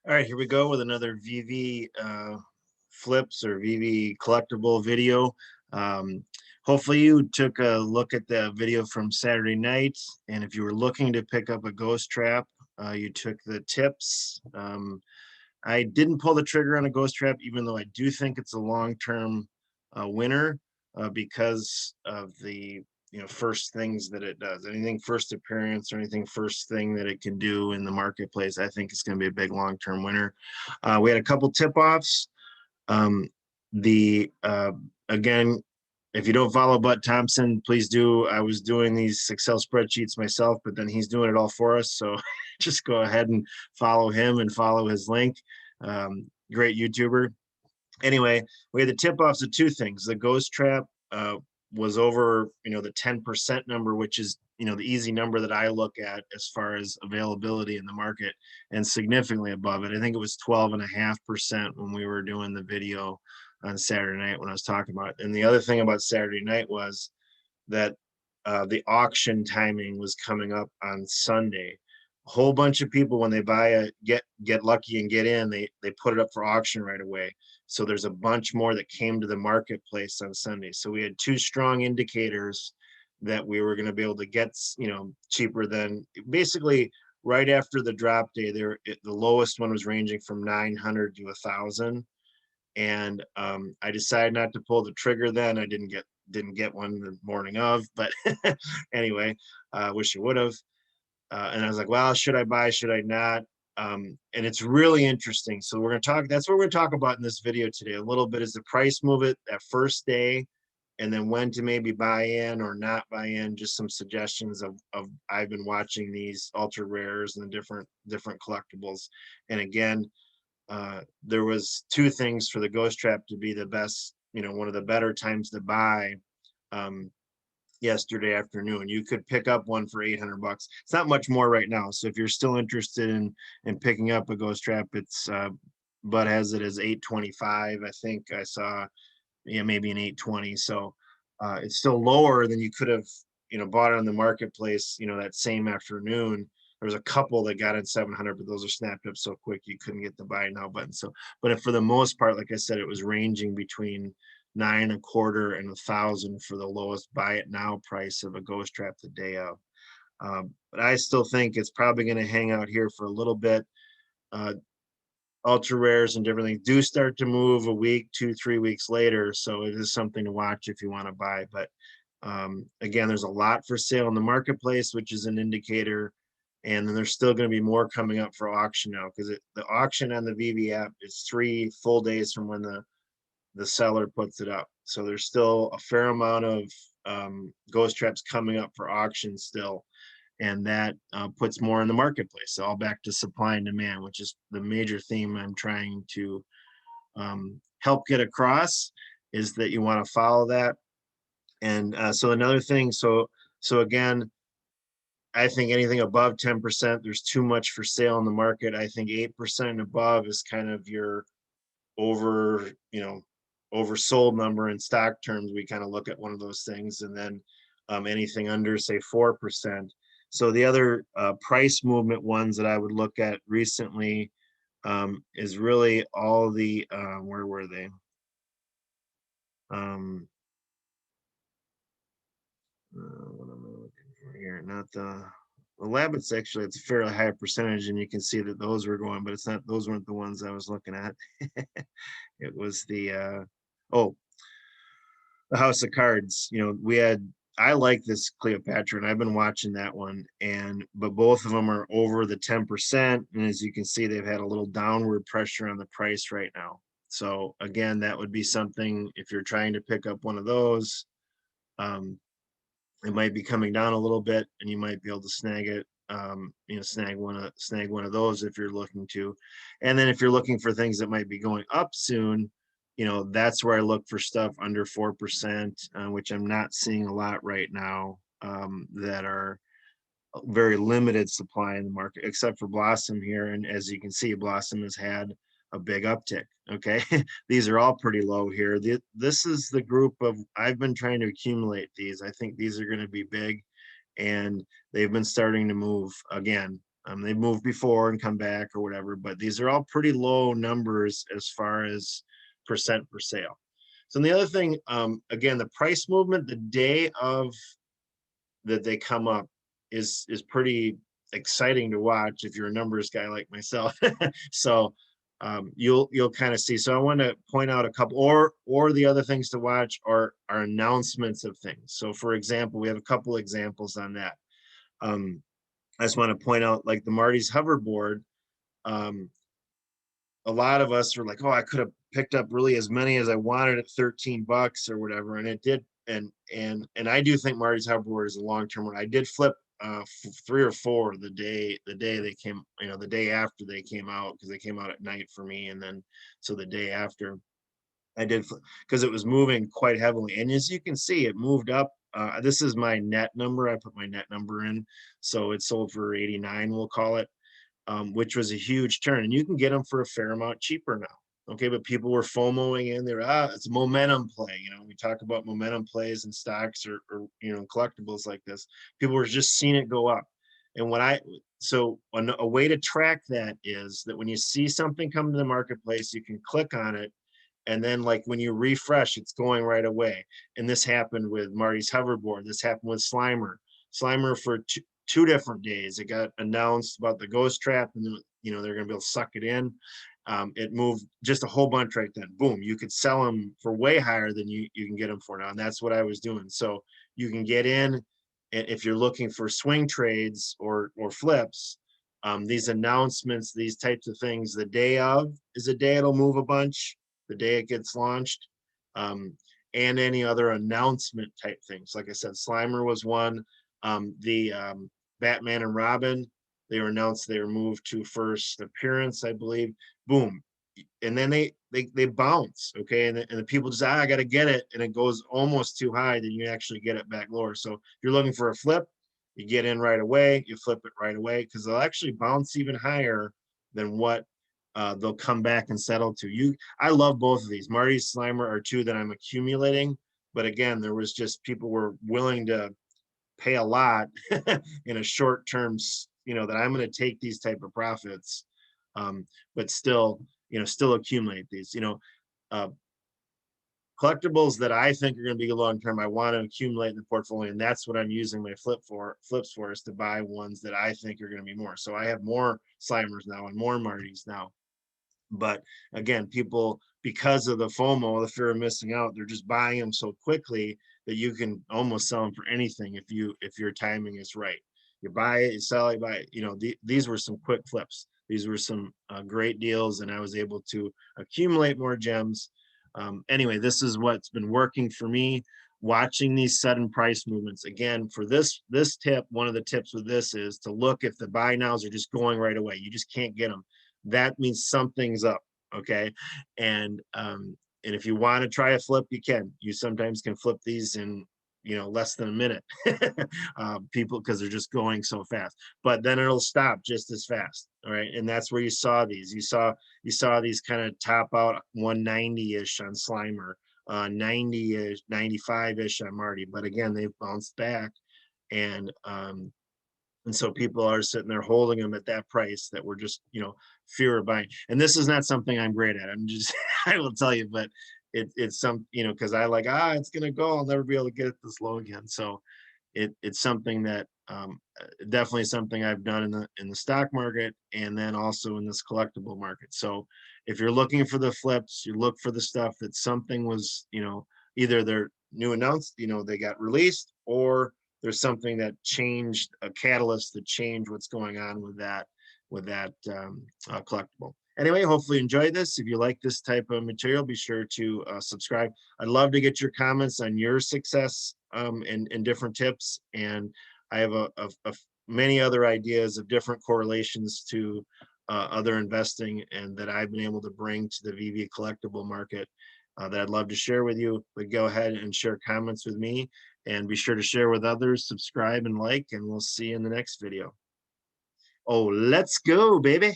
All right, here we go with another Veve Flips or Veve Collectible video. Um, Hopefully you took a look at the video from Saturday night, and if you were looking to pick up a ghost trap, you took the tips. I didn't pull the trigger on a ghost trap, even though I do think it's a long-term winner because of the first things that it does. Anything first appearance or anything first thing that it can do in the marketplace, I think it's going to be a big long-term winner. We had a couple tip-offs. Um, the Again, if you don't follow Bud Thompson, please do. I was doing these Excel spreadsheets myself, but then he's doing it all for us. So just go ahead and follow him and follow his link. Great YouTuber. Anyway, we had the tip offs of two things. The ghost trap was over, the 10% number, which is, the easy number that I look at as far as availability in the market, and significantly above it. I think it was 12.5% when we were doing the video on Saturday night when I was talking about it. And the other thing about Saturday night was that the auction timing was coming up on Sunday. A whole bunch of people, when they buy a get lucky and get in, they put it up for auction right away. So there's a bunch more that came to the marketplace on Sunday. So we had two strong indicators that we were going to be able to get, cheaper than basically right after the drop day. There, the lowest one was ranging from 900 to 1,000, and I decided not to pull the trigger. Then I didn't get one the morning of, but anyway, wish I would have. And I was like, well, should I buy? Should I not? And it's really interesting. So we're going to talk. That's what we're going to talk about in this video today. A little bit is the price move it that first day, and then when to maybe buy in or not buy in. Just some suggestions of I've been watching these ultra rares and the different collectibles. And again, there was two things for the ghost trap to be the best, one of the better times to buy. Yesterday afternoon, you could pick up one for 800 bucks. It's not much more right now, so if you're still interested in picking up a ghost trap, it's Bud has it as 825. I think I saw, yeah, maybe an 820. So it's still lower than you could have bought it on the marketplace that same afternoon. There was a couple that got in 700, but those are snapped up so quick you couldn't get the buy now button. So, but for the most part, like I said, it was ranging between 925 and 1,000 for the lowest buy it now price of a ghost trap the day of. But I still think it's probably going to hang out here for a little bit. Ultra rares and different things do start to move a week, 2-3 weeks later, so it is something to watch if you want to buy. But again, there's a lot for sale in the marketplace, which is an indicator. And then there's still going to be more coming up for auction now, because the auction on the Veve app is 3 full days from when the seller puts it up. So there's still a fair amount of ghost traps coming up for auction still. And that puts more in the marketplace. So all back to supply and demand, which is the major theme I'm trying to help get across, is that you want to follow that. And so another thing, so again, I think anything above 10%, there's too much for sale in the market. I think 8% and above is kind of your oversold number in stock terms. We kind of look at one of those things, and then anything under, say, 4%. So the other price movement ones that I would look at recently is really all the where were they? What am I looking for here? Not the Labbits. Actually, it's a fairly high percentage, and you can see that those were going, but it's not. Those weren't the ones I was looking at. It was the the House of Cards. We had. I like this Cleopatra, and I've been watching that one. But both of them are over the 10%, and as you can see, they've had a little downward pressure on the price right now. So again, that would be something if you're trying to pick up one of those. It might be coming down a little bit, and you might be able to snag it. Snag one of those if you're looking to. And then if you're looking for things that might be going up soon, that's where I look for stuff under 4%, which I'm not seeing a lot right now, that are very limited supply in the market, except for Blossom here. And as you can see, Blossom has had a big uptick. Okay. These are all pretty low here. This is the group of, I've been trying to accumulate these. I think these are going to be big, and they've been starting to move again. They've moved before and come back or whatever, but these are all pretty low numbers as far as percent per sale. So the other thing, again, the price movement the day of that they come up is pretty exciting to watch if you're a numbers guy like myself. So you'll kind of see. So I want to point out a couple, or the other things to watch are announcements of things. So for example, we have a couple examples on that. I just want to point out, like the Marty's hoverboard. Um, a lot of us were like, oh, I could have picked up really as many as I wanted at 13 bucks or whatever, and it did. And I do think Marty's hoverboard is a long-term one. I did flip 3 or 4 the day they came, the day after they came out, because they came out at night for me, and then so the day after I did, because it was moving quite heavily. And as you can see, it moved up. This is my net number. I put my net number in. So it sold for 89, we'll call it, which was a huge turn. And you can get them for a fair amount cheaper now. Okay, but people were FOMOing in there. It's a momentum play. We talk about momentum plays and stocks or collectibles like this. People were just seeing it go up. And so a way to track that is that when you see something come to the marketplace, you can click on it, and then like when you refresh, it's going right away. And this happened with Marty's hoverboard. This happened with Slimer for two different days. It got announced about the ghost trap, and they're going to be able to suck it in. It moved just a whole bunch right then. Boom, you could sell them for way higher than you can get them for now. And that's what I was doing. So you can get in if you're looking for swing trades or flips. These announcements, these types of things, the day of is a day it'll move a bunch, the day it gets launched, and any other announcement type things. Like I said, Slimer was one. The Batman and Robin, they were announced they were moved to first appearance, I believe. Boom. And then they bounce, okay? And the people just, I got to get it. And it goes almost too high, then you actually get it back lower. So if you're looking for a flip, you get in right away, you flip it right away, because they'll actually bounce even higher than what they'll come back and settle to. I love both of these. Marty's, Slimer are two that I'm accumulating. But again, there was just people were willing to pay a lot in a short term, that I'm going to take these type of profits, but still accumulate these, collectibles that I think are going to be long term. I want to accumulate in the portfolio, and that's what I'm using my flips for, is to buy ones that I think are going to be more. So I have more Slimers now and more Martys now. But again, people, because of the FOMO, the fear of missing out, they're just buying them so quickly that you can almost sell them for anything if your timing is right. You buy it, you sell it, you buy it. These were some quick flips. These were some great deals, and I was able to accumulate more gems. Anyway, this is what's been working for me. Watching these sudden price movements. Again, for this tip, one of the tips with this is to look if the buy nows are just going right away. You just can't get them. That means something's up. Okay. And if you want to try a flip, you can. You sometimes can flip these in less than a minute. People, because they're just going so fast, but then it'll stop just as fast. All right. And that's where you saw these. You saw these kind of top out 190-ish on Slimer, 90-ish, 95-ish on Marty. But again, they've bounced back, and so people are sitting there holding them at that price that we're just, fear of buying. And this is not something I'm great at. I'm just, I will tell you, but it's some, because I like, it's going to go. I'll never be able to get it this low again. So it's something that definitely something I've done in the stock market, and then also in this collectible market. So if you're looking for the flips, you look for the stuff that something was, either they're new announced, they got released, or there's something that changed, a catalyst that changed what's going on with that collectible. Anyway, hopefully you enjoyed this. If you like this type of material, be sure to subscribe. I'd love to get your comments on your success and different tips. And I have many other ideas of different correlations to other investing, and that I've been able to bring to the Veve collectible market that I'd love to share with you. But go ahead and share comments with me, and be sure to share with others, subscribe and like, and we'll see you in the next video. Oh, let's go, baby.